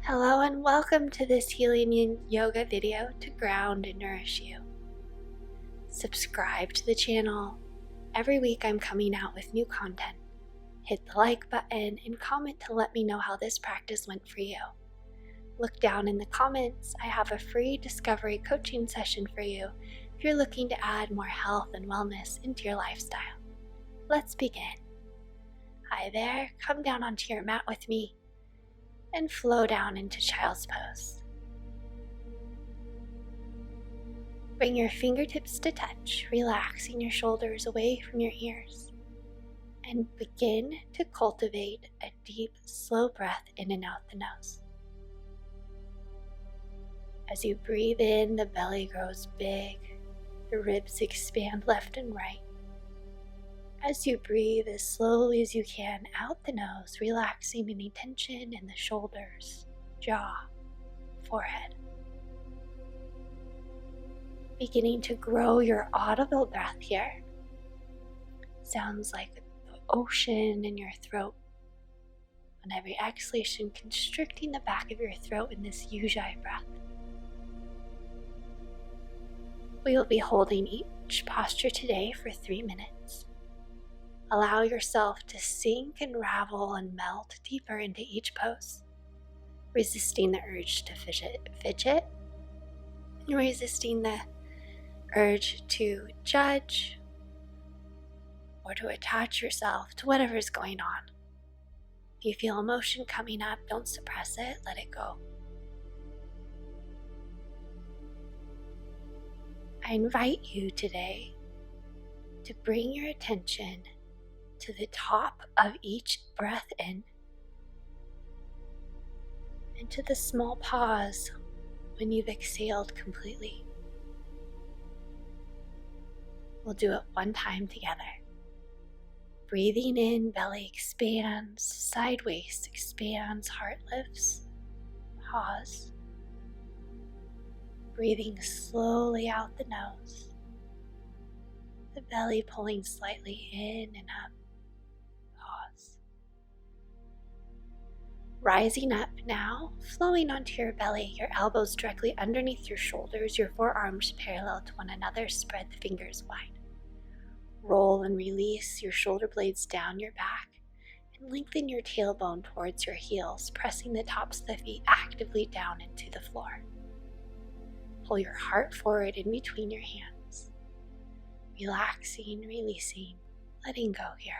Hello and welcome to this healing yoga video to ground and nourish you. Subscribe to the channel. Every week I'm coming out with new content. Hit the like button and comment to let me know how this practice went for you. Look down in the comments. I have a free discovery coaching session for you if you're looking to add more health and wellness into your lifestyle. Let's begin. Hi there, come down onto your mat with me and flow down into child's pose. Bring your fingertips to touch, relaxing your shoulders away from your ears, and begin to cultivate a deep, slow breath in and out the nose. As you breathe in, the belly grows big, the ribs expand left and right. As you breathe as slowly as you can out the nose, relaxing any tension in the shoulders, jaw, forehead. Beginning to grow your audible breath here. Sounds like the ocean in your throat. On every exhalation, constricting the back of your throat in this Ujjayi breath. We will be holding each posture today for 3 minutes. Allow yourself to sink and ravel and melt deeper into each pose, resisting the urge to fidget, and resisting the urge to judge or to attach yourself to whatever is going on. If you feel emotion coming up, don't suppress it, let it go. I invite you today to bring your attention to the top of each breath in and to the small pause when you've exhaled completely. We'll do it one time together. Breathing in, belly expands, side waist expands, heart lifts. Pause. Breathing slowly out the nose. The belly pulling slightly in and up. Pause. Rising up now, flowing onto your belly, your elbows directly underneath your shoulders, your forearms parallel to one another, spread the fingers wide. Roll and release your shoulder blades down your back and lengthen your tailbone towards your heels, pressing the tops of the feet actively down into the floor. Pull your heart forward in between your hands, relaxing, releasing, letting go here.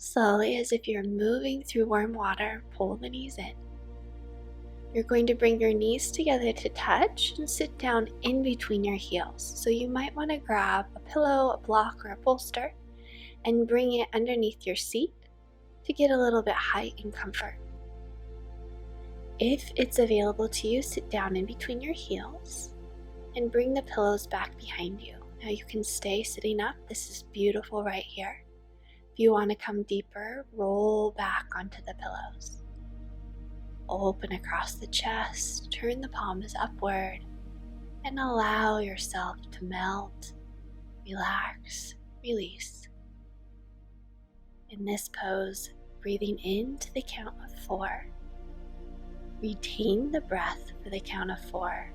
Slowly, as if you're moving through warm water, pull the knees in. You're going to bring your knees together to touch and sit down in between your heels. So you might want to grab a pillow, a block, or a bolster and bring it underneath your seat to get a little bit height and comfort. If it's available to you, sit down in between your heels and bring the pillows back behind you. Now you can stay sitting up. This is beautiful right here. If you want to come deeper, roll back onto the pillows. Open across the chest, turn the palms upward, and allow yourself to melt, relax, release. In this pose, breathing in to the count of 4. Retain the breath for the count of 4.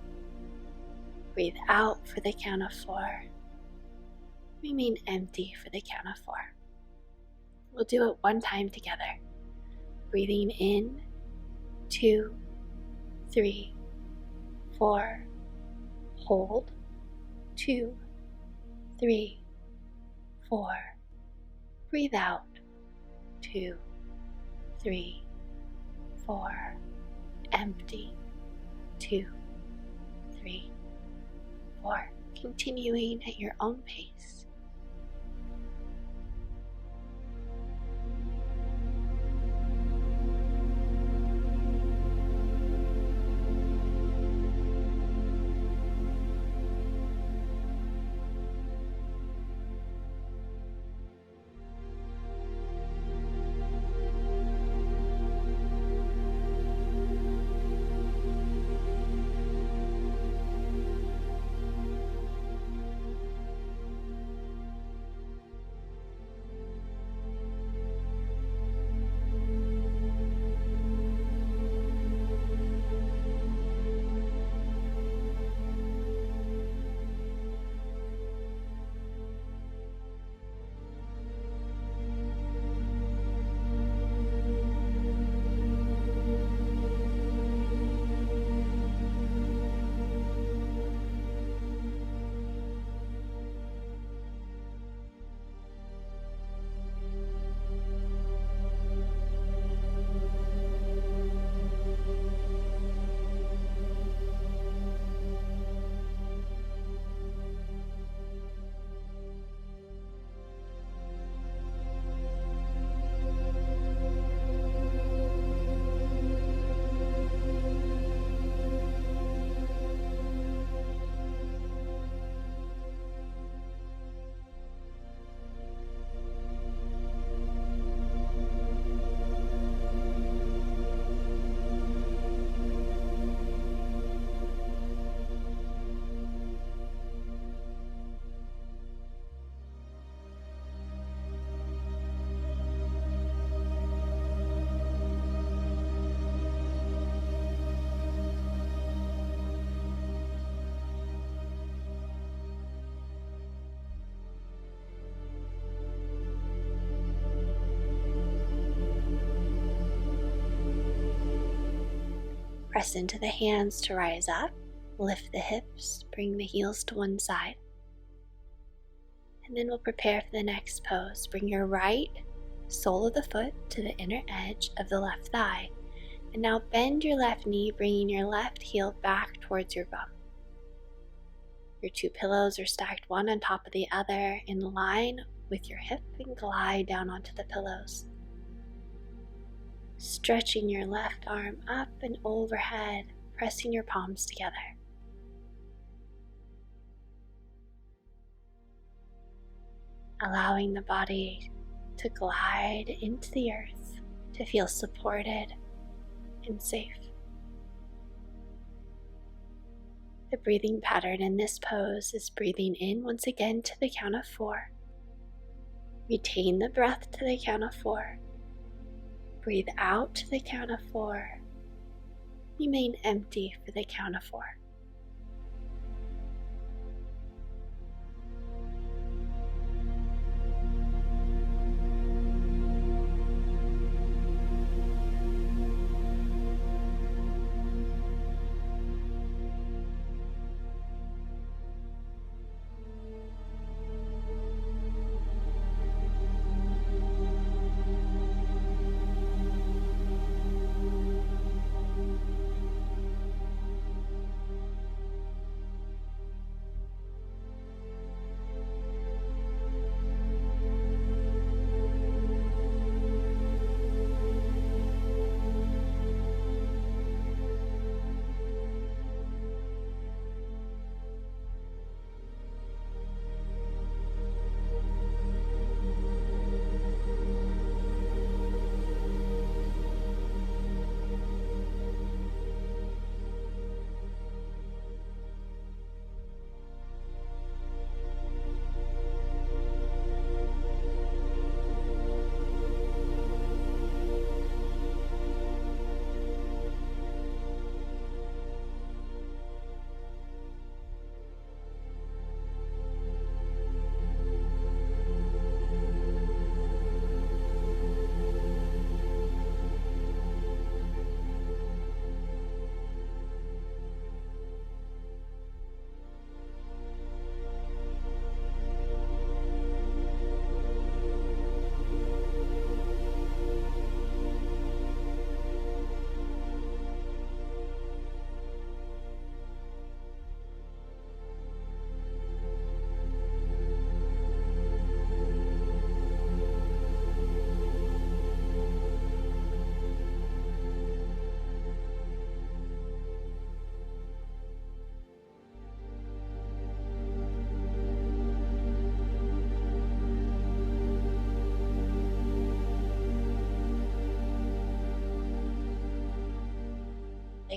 Breathe out for the count of 4. Remain empty for the count of 4. We'll do it one time together. Breathing in, 2, 3, 4. Hold, 2, 3, 4. Breathe out, 2, 3, 4. Empty, 2, 3, 4. Continuing at your own pace. Press into the hands to rise up, lift the hips, bring the heels to one side. And then we'll prepare for the next pose. Bring your right sole of the foot to the inner edge of the left thigh. And now bend your left knee, bringing your left heel back towards your bum. Your 2 pillows are stacked one on top of the other in line with your hip, and glide down onto the pillows. Stretching your left arm up and overhead, pressing your palms together. Allowing the body to glide into the earth, to feel supported and safe. The breathing pattern in this pose is breathing in once again to the count of 4. Retain the breath to the count of 4. Breathe out to the count of 4. Remain empty for the count of 4.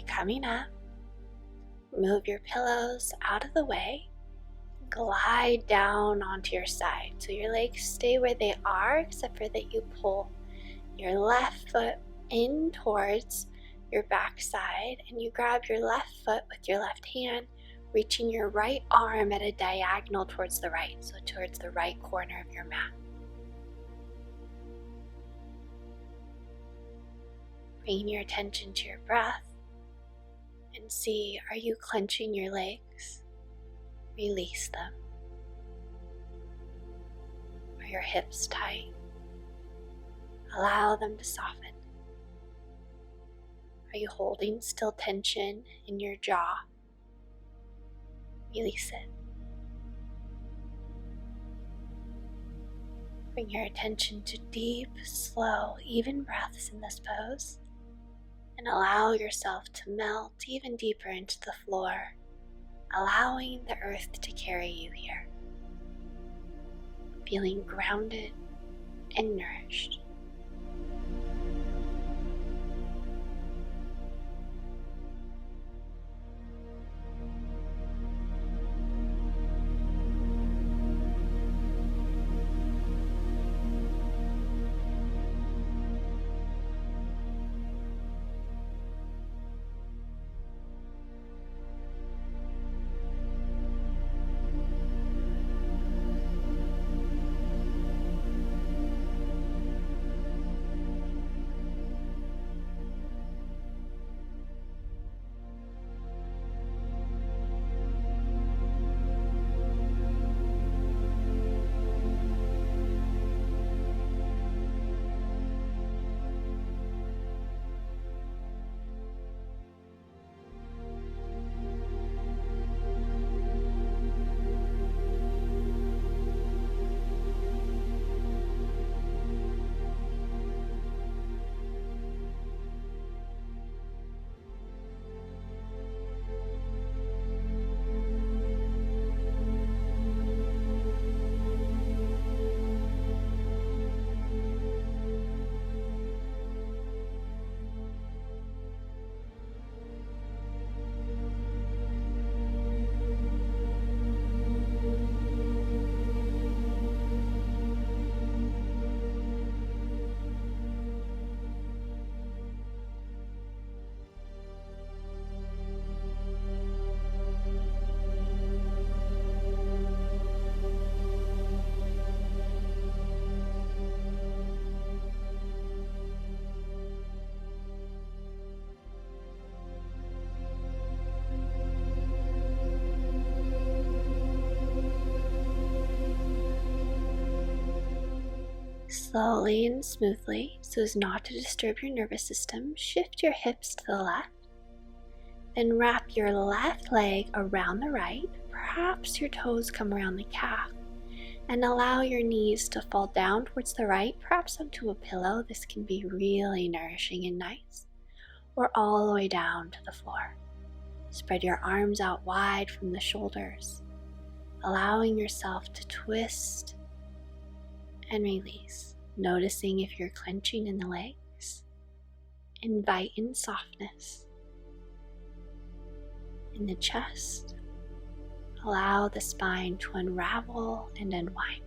Okay, coming up, move your pillows out of the way. Glide down onto your side. So your legs stay where they are, except for that you pull your left foot in towards your back side and you grab your left foot with your left hand, reaching your right arm at a diagonal towards the right, so towards the right corner of your mat. Bring your attention to your breath and see, are you clenching your legs? Release them. Are your hips tight? Allow them to soften. Are you holding still tension in your jaw? Release it. Bring your attention to deep, slow, even breaths in this pose, and allow yourself to melt even deeper into the floor, allowing the earth to carry you here, feeling grounded and nourished. Slowly and smoothly, so as not to disturb your nervous system, shift your hips to the left. Then wrap your left leg around the right, perhaps your toes come around the calf, and allow your knees to fall down towards the right, perhaps onto a pillow. This can be really nourishing and nice, or all the way down to the floor. Spread your arms out wide from the shoulders, allowing yourself to twist and release, noticing if you're clenching in the legs. Invite in softness. In the chest, allow the spine to unravel and unwind.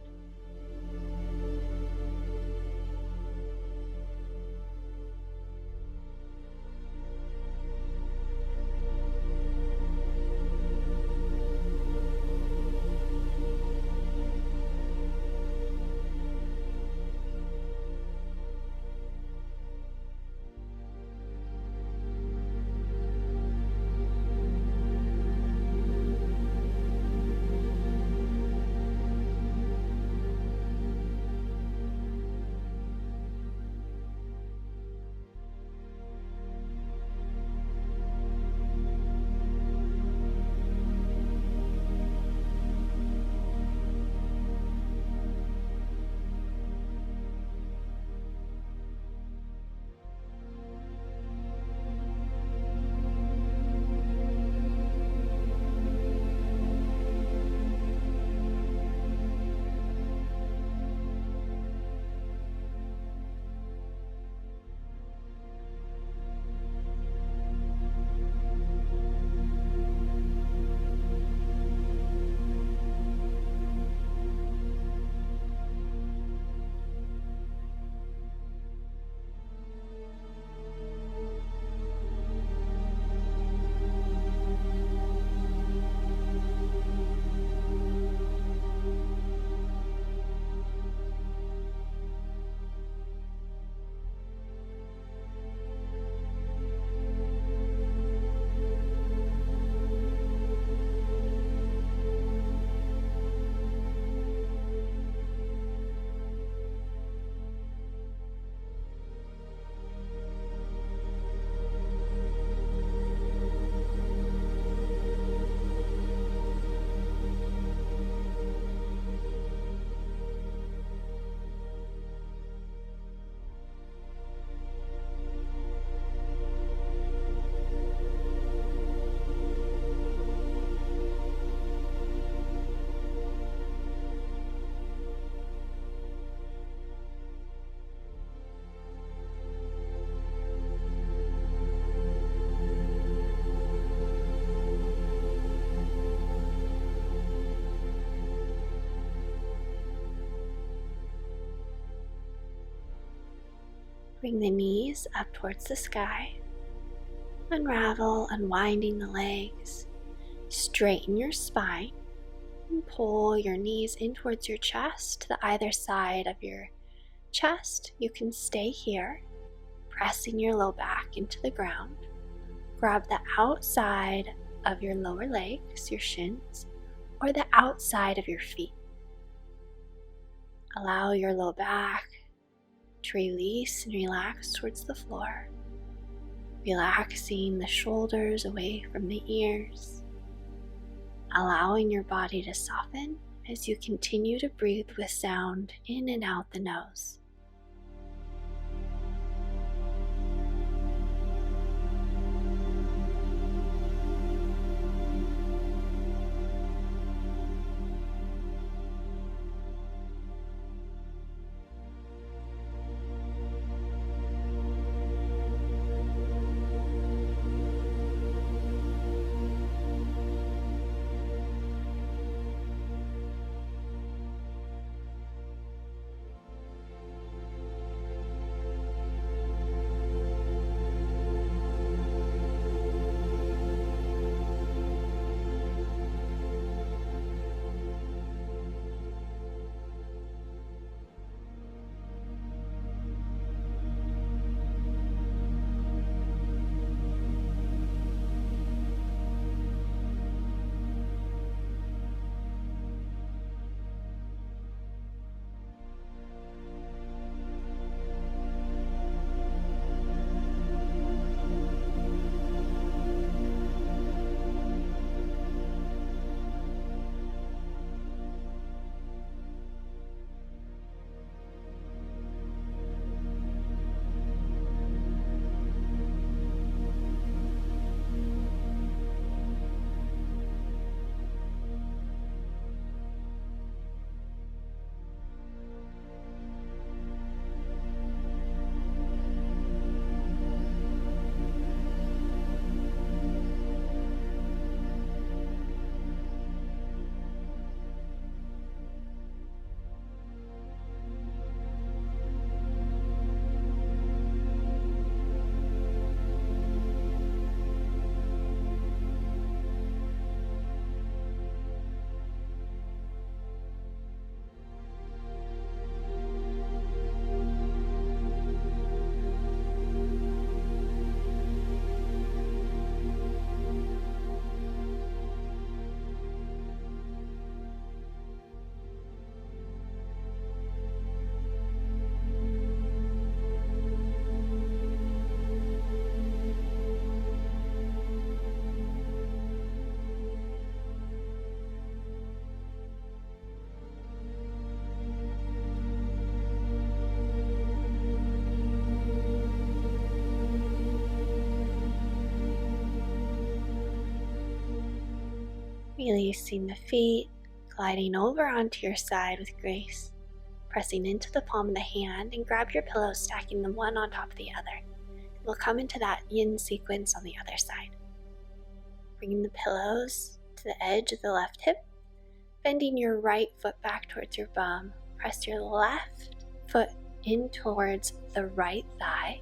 Bring the knees up towards the sky. Unravel, unwinding the legs. Straighten your spine and pull your knees in towards your chest to the either side of your chest. You can stay here, pressing your low back into the ground. Grab the outside of your lower legs, your shins, or the outside of your feet. Allow your low back to release and relax towards the floor, relaxing the shoulders away from the ears, allowing your body to soften as you continue to breathe with sound in and out the nose. Releasing the feet, gliding over onto your side with grace, pressing into the palm of the hand and grab your pillows, stacking them one on top of the other. We'll come into that yin sequence on the other side. Bringing the pillows to the edge of the left hip, bending your right foot back towards your bum. Press your left foot in towards the right thigh.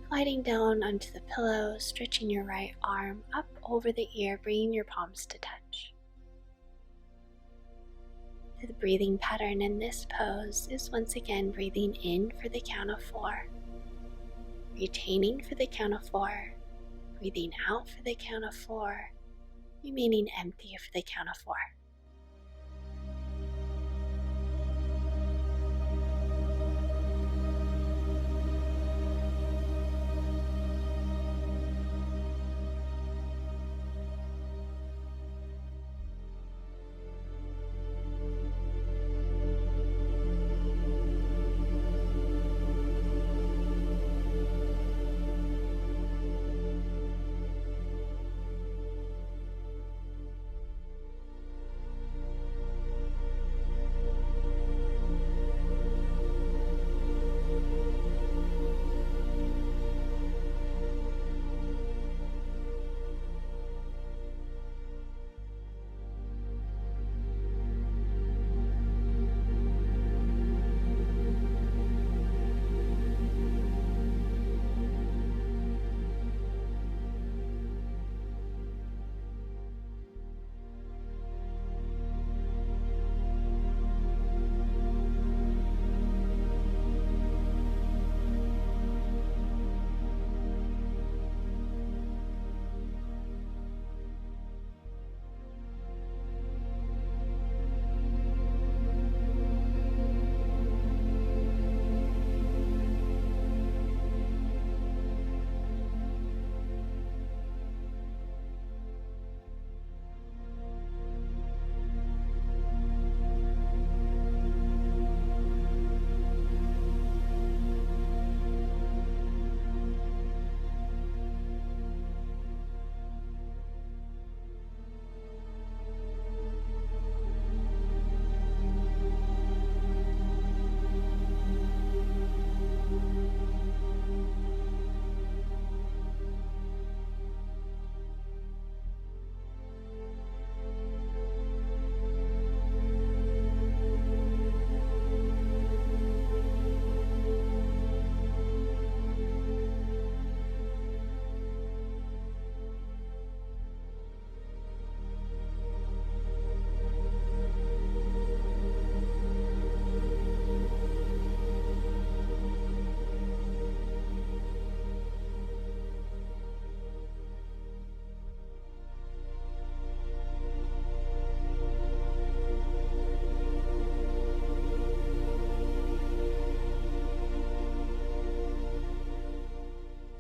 Gliding down onto the pillow, stretching your right arm up over the ear, bringing your palms to touch. The breathing pattern in this pose is once again breathing in for the count of 4, retaining for the count of 4, breathing out for the count of 4, remaining empty for the count of 4.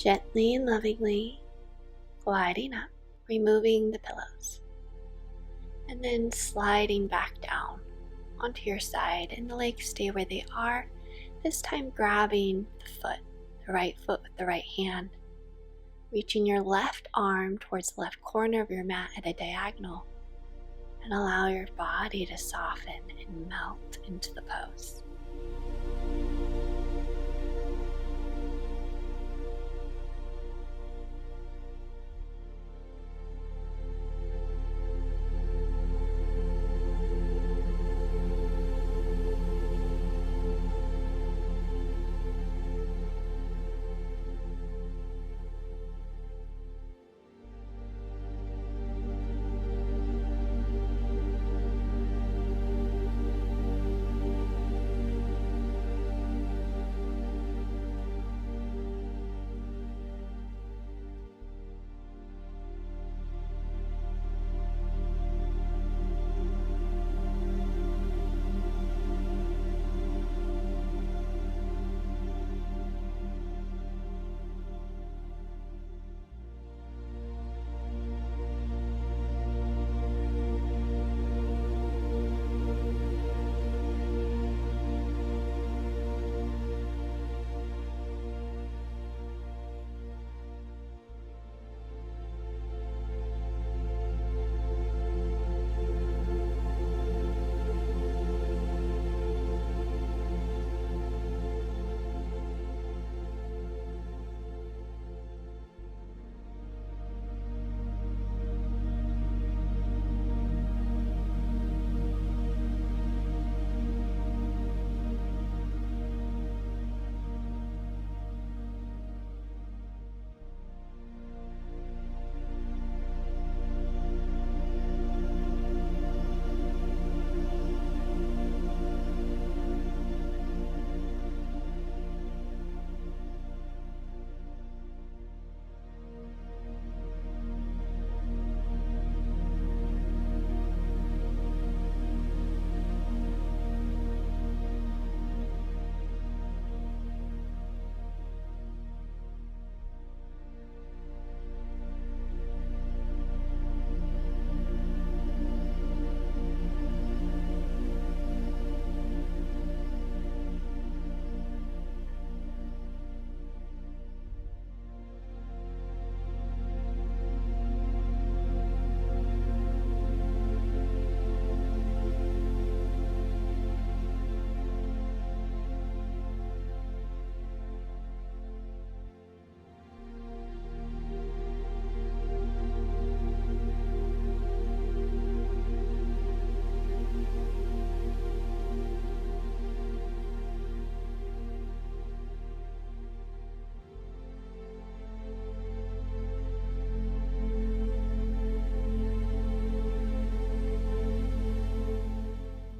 Gently and lovingly gliding up, removing the pillows, and then sliding back down onto your side, and the legs stay where they are, this time grabbing the right foot with the right hand, reaching your left arm towards the left corner of your mat at a diagonal, and allow your body to soften and melt into the pose.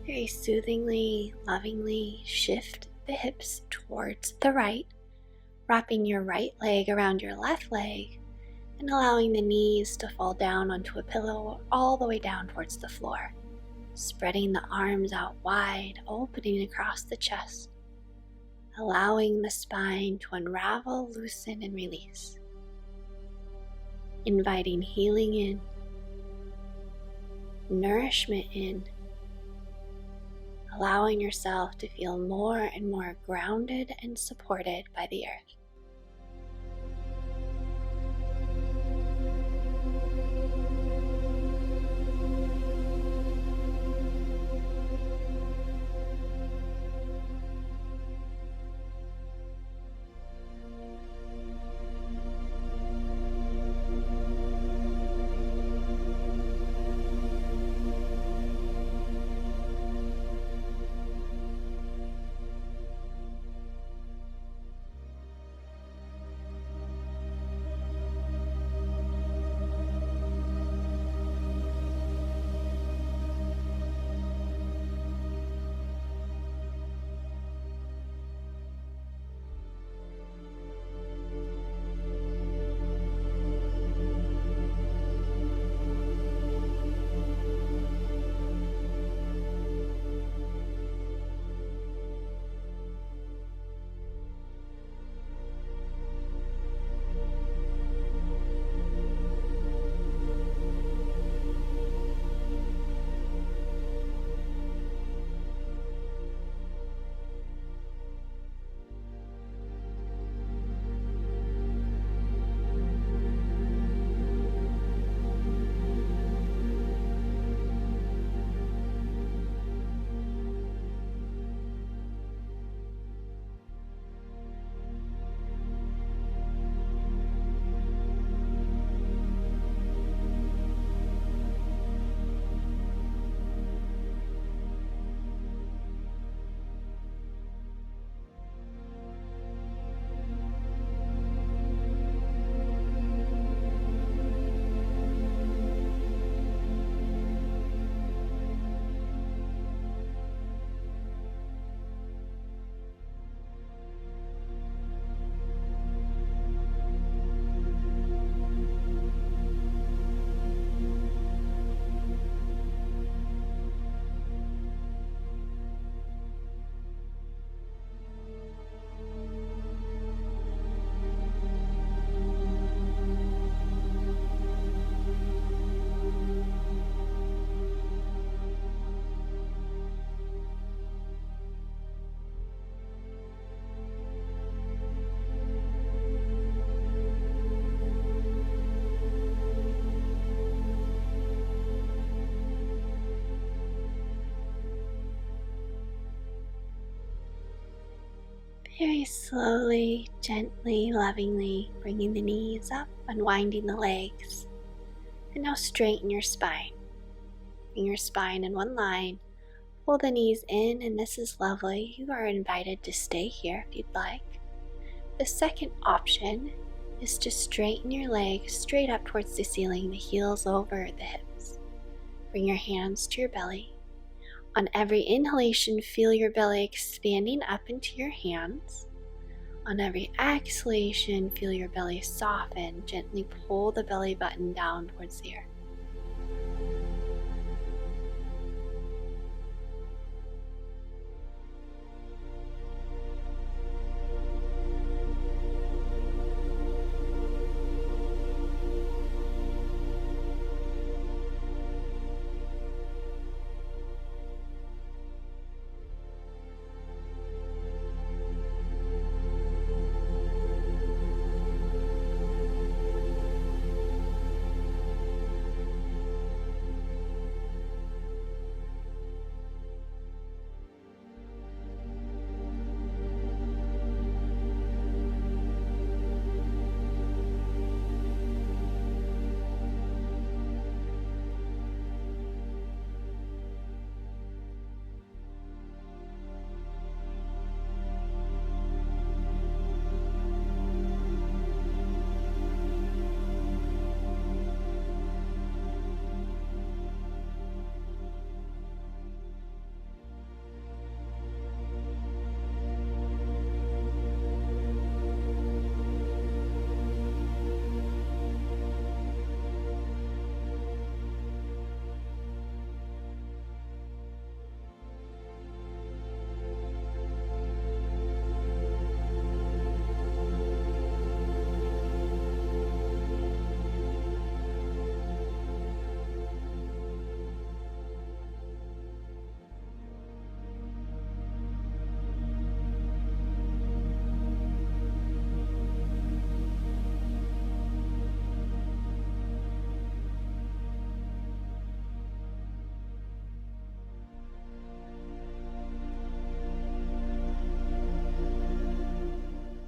Very soothingly, lovingly shift the hips towards the right, wrapping your right leg around your left leg and allowing the knees to fall down onto a pillow all the way down towards the floor. Spreading the arms out wide, opening across the chest, allowing the spine to unravel, loosen, and release. Inviting healing in, nourishment in, allowing yourself to feel more and more grounded and supported by the earth. Very slowly, gently, lovingly bringing the knees up, unwinding the legs. And now straighten your spine. Bring your spine in one line. Pull the knees in, and this is lovely. You are invited to stay here if you'd like. The second option is to straighten your legs straight up towards the ceiling, the heels over the hips. Bring your hands to your belly. On every inhalation, feel your belly expanding up into your hands. On every exhalation, feel your belly soften. Gently pull the belly button down towards the earth.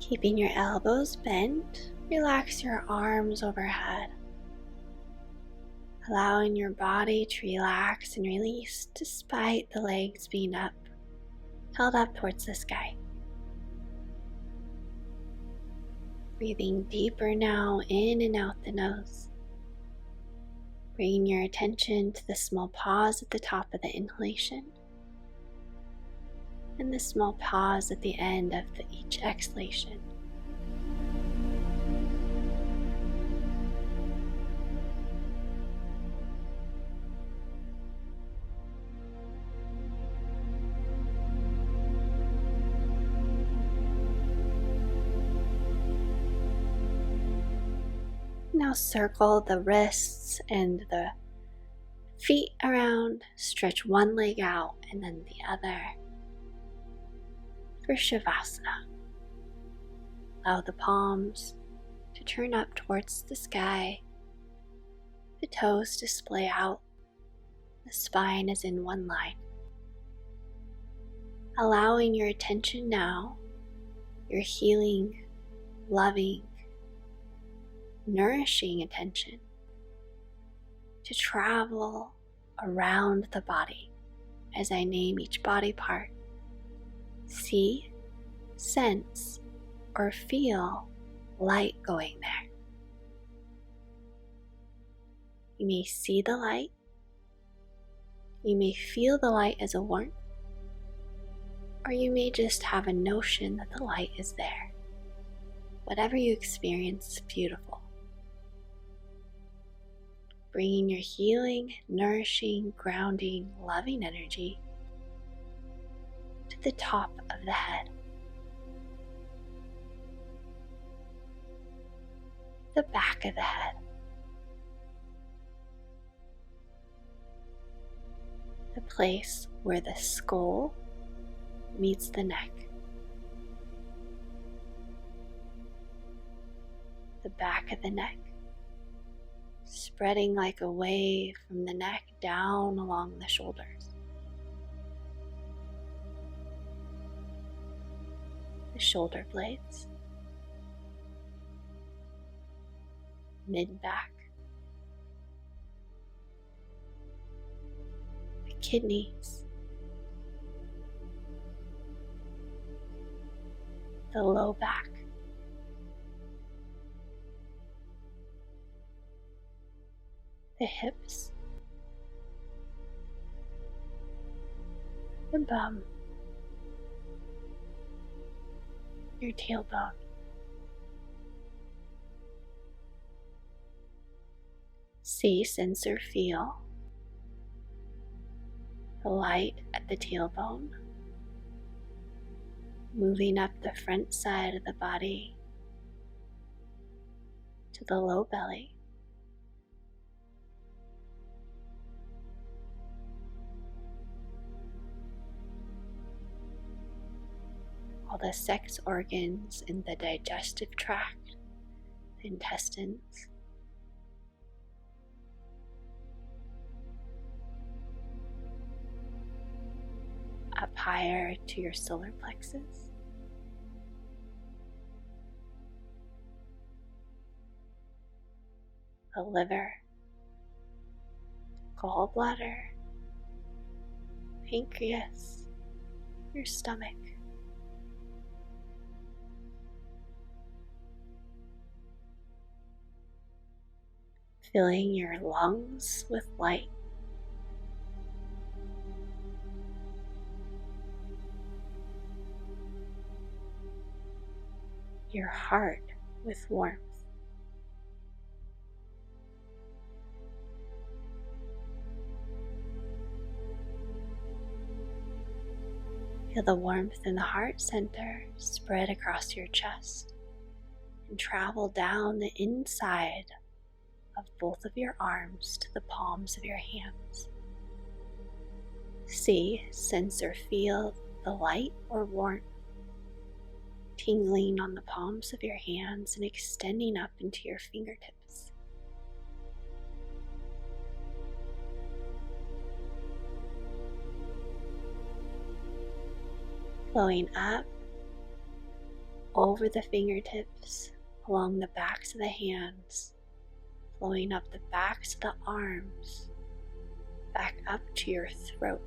Keeping your elbows bent, relax your arms overhead, allowing your body to relax and release despite the legs being up, held up towards the sky. Breathing deeper now, in and out the nose. Bringing your attention to the small pause at the top of the inhalation and the small pause at the end of each exhalation. Now circle the wrists and the feet around, stretch one leg out and then the other for Shavasana. Allow the palms to turn up towards the sky, the toes to splay out, the spine is in one line. Allowing your attention now, your healing, loving, nourishing attention to travel around the body as I name each body part. See, sense, or feel light going there. You may see the light. You may feel the light as a warmth, or you may just have a notion that the light is there. Whatever you experience is beautiful. Bringing your healing, nourishing, grounding, loving energy to the top of the head, the back of the head, the place where the skull meets the neck, the back of the neck, spreading like a wave from the neck down along the shoulders. the shoulder blades, mid-back, the kidneys, the low back, the hips, the bum, your tailbone. See, sense, or feel the light at the tailbone, moving up the front side of the body to the low belly. All the sex organs in the digestive tract, the intestines, up higher to your solar plexus, the liver, gallbladder, pancreas, your stomach, filling your lungs with light, your heart with warmth. Feel the warmth in the heart center spread across your chest and travel down the inside of both of your arms to the palms of your hands. See, sense, or feel the light or warmth tingling on the palms of your hands and extending up into your fingertips. Flowing up over the fingertips, along the backs of the hands, flowing up the backs of the arms, back up to your throat.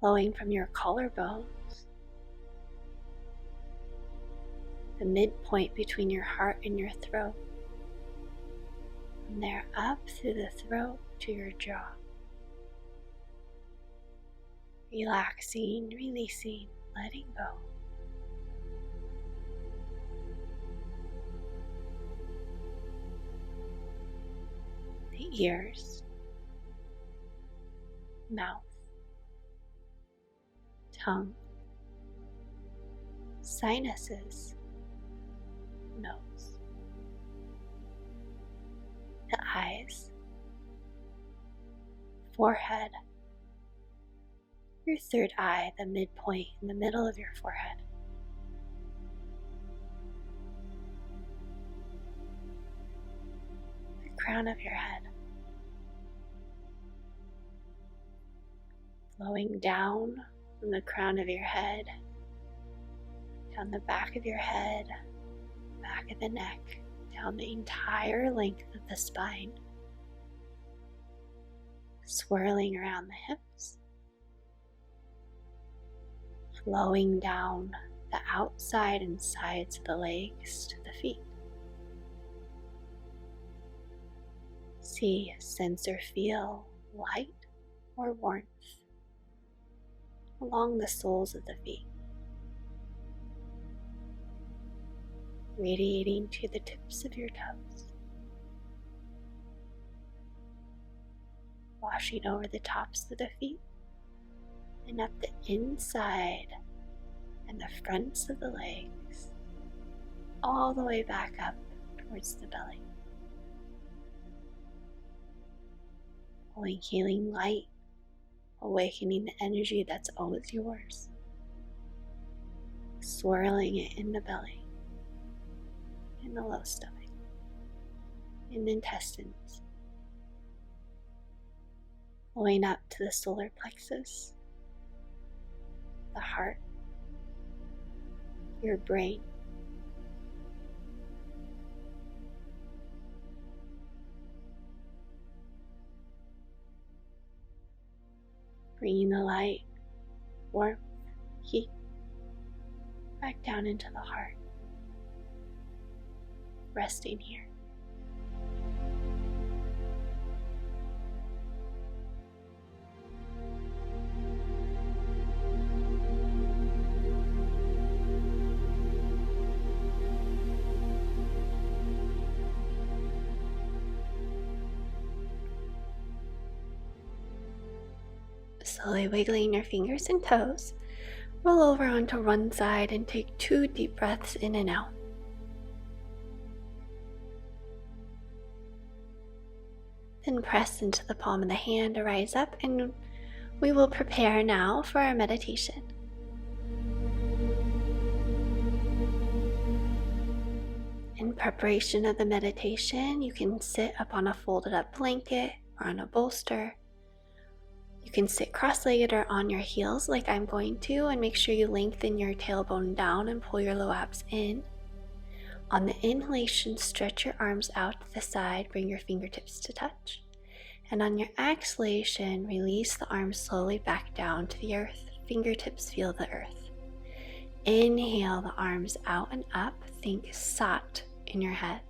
Flowing from your collarbones, the midpoint between your heart and your throat, from there up through the throat to your jaw. Relaxing, releasing, letting go. The ears, mouth, tongue, sinuses, nose, the eyes, forehead, your third eye, the midpoint in the middle of your forehead, the crown of your head, flowing down from the crown of your head, down the back of your head, back of the neck, down the entire length of the spine, swirling around the hips, flowing down the outside and sides of the legs to the feet. See, sense, or feel light or warmth along the soles of the feet, radiating to the tips of your toes, washing over the tops of the feet and up the inside and the fronts of the legs, all the way back up towards the belly. Pulling healing light, awakening the energy that's always yours, swirling it in the belly, in the low stomach, in the intestines, flowing up to the solar plexus, the heart, your brain. Bringing the light, warmth, heat back down into the heart, resting here. Slowly wiggling your fingers and toes, roll over onto one side and take 2 deep breaths in and out. Then press into the palm of the hand to rise up, and we will prepare now for our meditation. In preparation of the meditation, you can sit up on a folded up blanket or on a bolster. You can sit cross-legged or on your heels like I'm going to, and make sure you lengthen your tailbone down and pull your low abs in. On the inhalation, stretch your arms out to the side, bring your fingertips to touch. And on your exhalation, release the arms slowly back down to the earth. Fingertips feel the earth. Inhale the arms out and up. Think Sat in your head.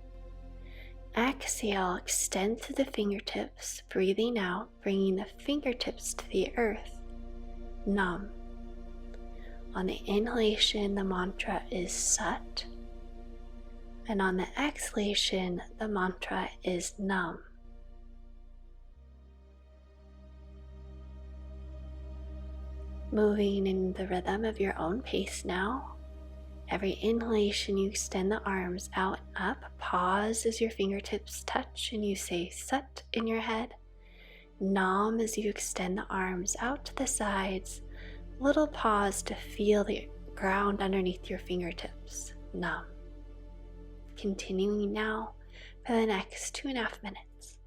Exhale, extend through the fingertips, breathing out, bringing the fingertips to the earth. Nam. On the inhalation, the mantra is Sat. And on the exhalation, the mantra is Nam. Moving in the rhythm of your own pace now. Every inhalation, you extend the arms out and up. Pause as your fingertips touch and you say Sat in your head. Nam as you extend the arms out to the sides. Little pause to feel the ground underneath your fingertips. Nam. Continuing now for the next 2.5 minutes.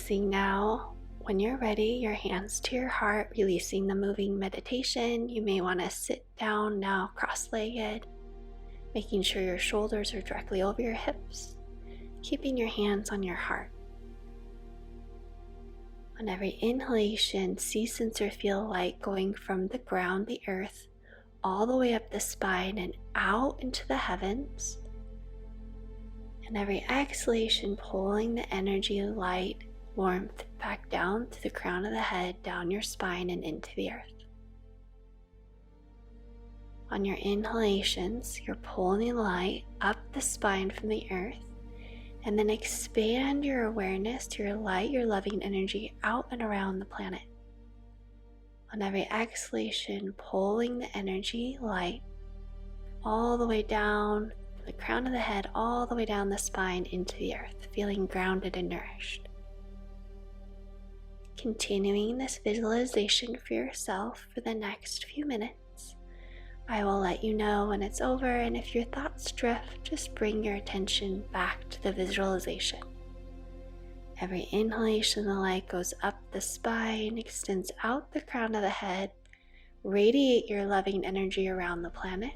releasing now. When you're ready, your hands to your heart, releasing the moving meditation. You may want to sit down now, cross-legged, making sure your shoulders are directly over your hips, keeping your hands on your heart. On every inhalation, see, sense, or feel light going from the ground, the earth, all the way up the spine and out into the heavens. And every exhalation, pulling the energy, light, warmth back down to the crown of the head, down your spine and into the earth. On your inhalations, you're pulling light up the spine from the earth, and then expand your awareness to your light, your loving energy out and around the planet. On every exhalation, pulling the energy, light, all the way down the crown of the head, all the way down the spine into the earth, feeling grounded and nourished. Continuing this visualization for yourself for the next few minutes. I will let you know when it's over, and if your thoughts drift, just bring your attention back to the visualization. Every inhalation, the light goes up the spine, extends out the crown of the head, radiate your loving energy around the planet.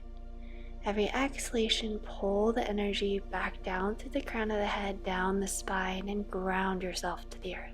Every exhalation, pull the energy back down to the crown of the head, down the spine, and ground yourself to the earth.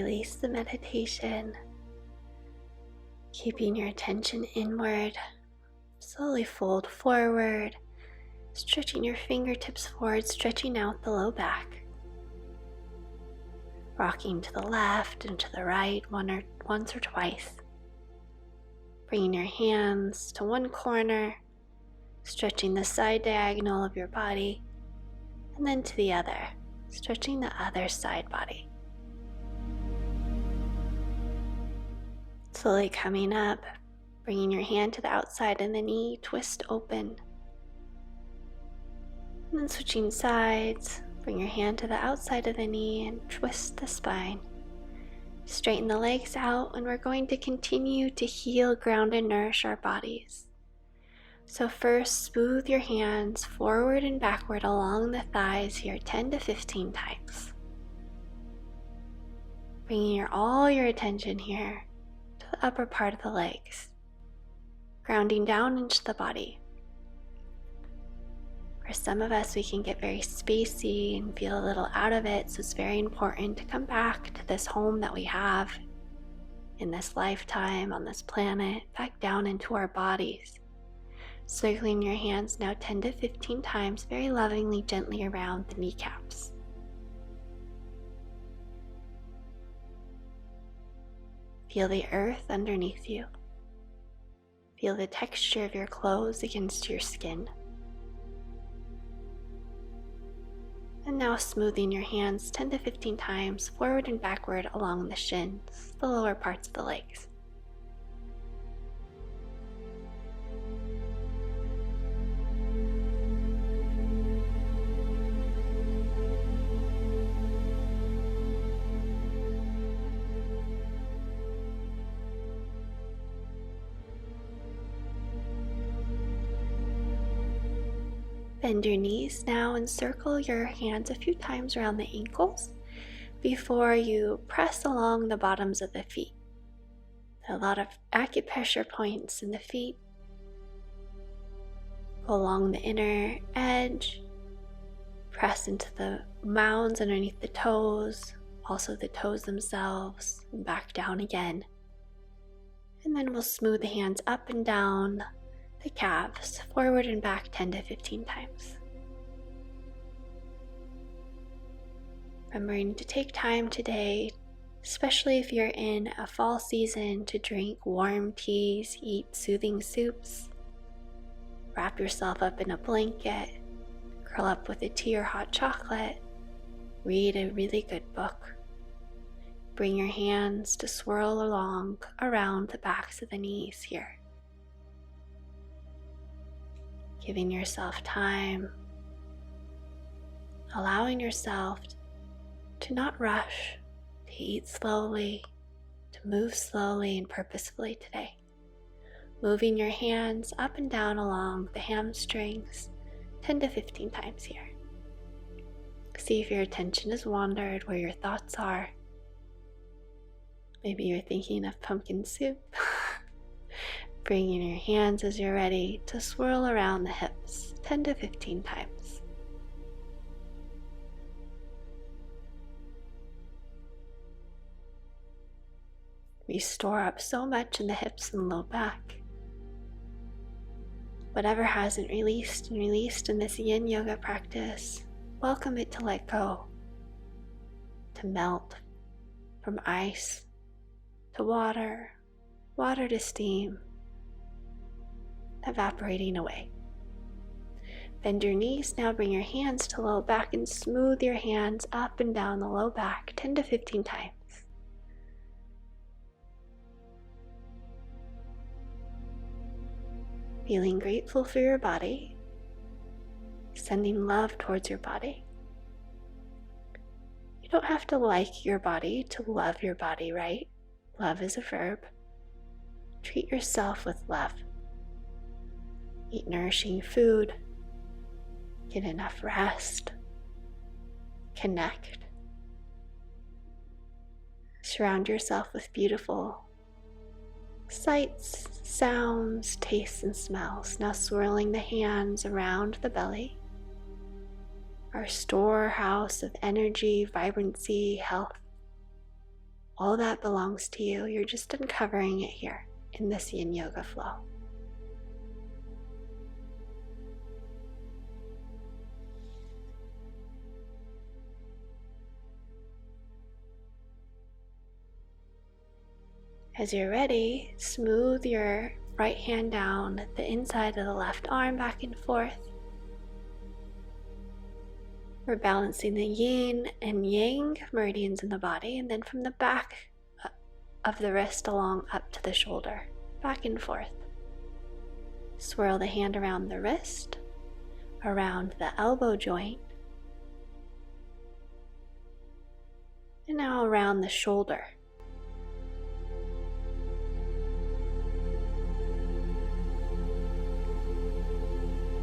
release the meditation, keeping your attention inward. Slowly fold forward, stretching your fingertips forward, stretching out the low back. Rocking to the left and to the right once or twice. Bringing your hands to one corner, stretching the side diagonal of your body, and then to the other, stretching the other side body. Slowly coming up, bringing your hand to the outside of the knee, twist open. And then switching sides, bring your hand to the outside of the knee and twist the spine. Straighten the legs out, and we're going to continue to heal, ground, and nourish our bodies. So first, smooth your hands forward and backward along the thighs here 10 to 15 times. Bringing all your attention here to the upper part of the legs. Grounding down into the body. For some of us, we can get very spacey and feel a little out of it, so it's very important to come back to this home that we have in this lifetime, on this planet, back down into our bodies. Circling your hands now 10 to 15 times, very lovingly, gently around the kneecaps. Feel the earth underneath you. Feel the texture of your clothes against your skin. And now smoothing your hands 10 to 15 times forward and backward along the shins, the lower parts of the legs. Bend your knees now and circle your hands a few times around the ankles before you press along the bottoms of the feet. A lot of acupressure points in the feet. Go along the inner edge, press into the mounds underneath the toes, also the toes themselves, and back down again. And then we'll smooth the hands up and down the calves, forward and back 10 to 15 times. Remembering to take time today, especially if you're in a fall season, to drink warm teas, eat soothing soups, wrap yourself up in a blanket, curl up with a tea or hot chocolate, read a really good book. Bring your hands to swirl along around the backs of the knees here. Giving yourself time, allowing yourself to not rush, to eat slowly, to move slowly and purposefully today. Moving your hands up and down along the hamstrings 10 to 15 times here. See if your attention has wandered, where your thoughts are. Maybe you're thinking of pumpkin soup. Bringing your hands as you're ready to swirl around the hips 10 to 15 times. We store up so much in the hips and low back. Whatever hasn't released in this yin yoga practice, welcome it to let go, to melt from ice to water, water to steam, evaporating away. Bend your knees, now bring your hands to low back and smooth your hands up and down the low back 10 to 15 times. Feeling grateful for your body, sending love towards your body. You don't have to like your body to love your body, right? Love is a verb. Treat yourself with love. Eat nourishing food, get enough rest, connect. Surround yourself with beautiful sights, sounds, tastes, and smells. Now swirling the hands around the belly, our storehouse of energy, vibrancy, health, All that belongs to you. You're just uncovering it here in this yin yoga flow. As you're ready, smooth your right hand down the inside of the left arm back and forth. We're balancing the yin and yang meridians in the body, and then from the back of the wrist along up to the shoulder, back and forth. Swirl the hand around the wrist, around the elbow joint, and now around the shoulder.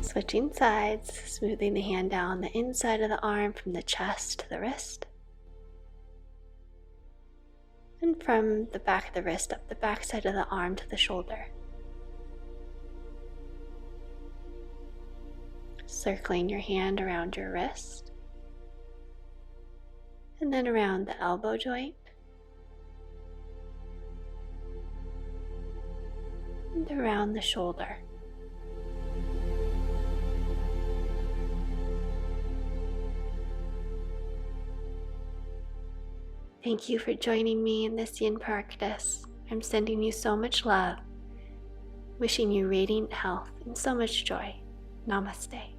Switching sides, smoothing the hand down the inside of the arm from the chest to the wrist. And from the back of the wrist up the back side of the arm to the shoulder. Circling your hand around your wrist. And then around the elbow joint. And around the shoulder. Thank you for joining me in this yin practice. I'm sending you so much love, wishing you radiant health and so much joy. Namaste.